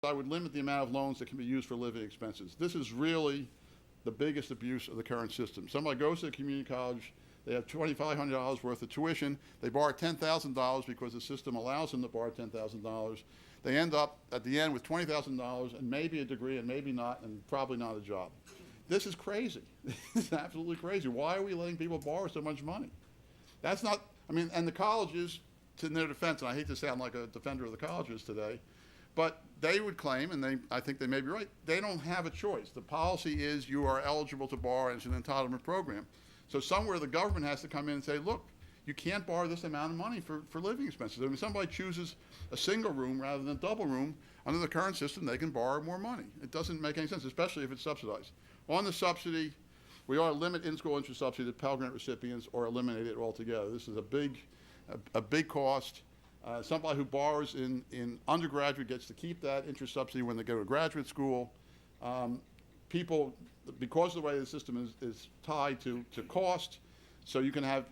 I would limit the amount of loans that can be used for living expenses. This is really the biggest abuse of the current system. Somebody goes to a community college, they have $2,500 worth of tuition, they borrow $10,000 because the system allows them to borrow $10,000. They end up at the end with $20,000 and maybe a degree and maybe not, and probably not a job. This is crazy. It's absolutely crazy. Why are we letting people borrow so much money? That's not, I mean, and the colleges, to their defense, and I hate to sound like a defender of the colleges today, but they would claim, and I think they may be right, they don't have a choice. The policy is you are eligible to borrow, and it's an entitlement program. So somewhere the government has to come in and say, look, you can't borrow this amount of money for living expenses. I mean, somebody chooses a single room rather than a double room, under the current system, they can borrow more money. It doesn't make any sense, especially if it's subsidized. On the subsidy, we ought to limit in-school interest subsidy to Pell Grant recipients or eliminate it altogether. This is a big cost. Somebody who borrows in undergraduate gets to keep that interest subsidy when they go to graduate school. People, because of the way the system is tied to cost, so you can have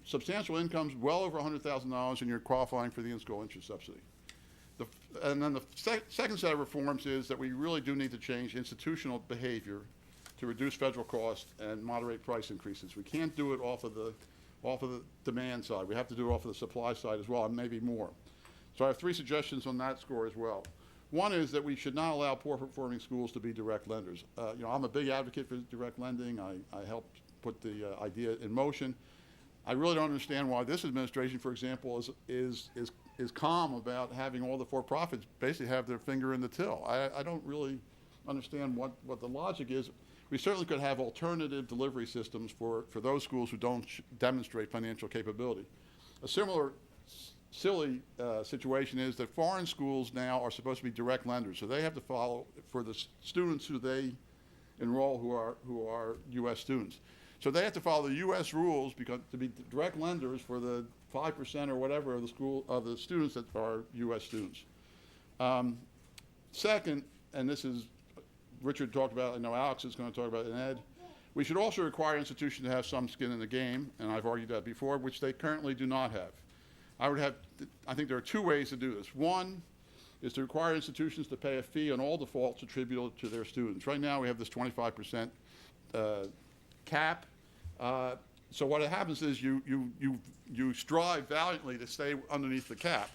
substantial incomes well over $100,000 and you're qualifying for the in-school interest subsidy. And then the second set of reforms is that we really do need to change institutional behavior to reduce federal costs and moderate price increases. We can't do it off of the demand side. We have to do it off of the supply side as well, and maybe more. So I have 3 suggestions on that score as well. One is that we should not allow poor performing schools to be direct lenders. I'm a big advocate for direct lending. I helped put the idea in motion. I really don't understand why this administration, for example, is calm about having all the for-profits basically have their finger in the till. I don't really understand what the logic is. We certainly could have alternative delivery systems for those schools who don't demonstrate financial capability. A similar silly situation is that foreign schools now are supposed to be direct lenders, so they have to follow for the students who they enroll who are U.S. students. So they have to follow the U.S. rules because to be direct lenders for the 5% or whatever of the students that are U.S. students. Second, and this is Richard talked about, I know Alex is going to talk about it, and Ed, we should also require institutions to have some skin in the game, and I've argued that before, which they currently do not have. I think there are 2 ways to do this. One is to require institutions to pay a fee on all defaults attributable to their students. Right now we have this 25% cap. So what happens is you strive valiantly to stay underneath the cap.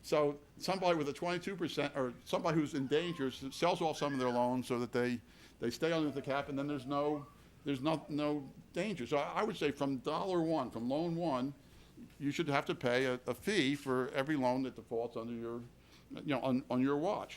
So somebody with a 22%, or somebody who's in danger, sells off some of their loans so that they stay underneath the cap, and then there's no danger. So I would say from $1, from loan 1, you should have to pay a fee for every loan that defaults under your, on your watch.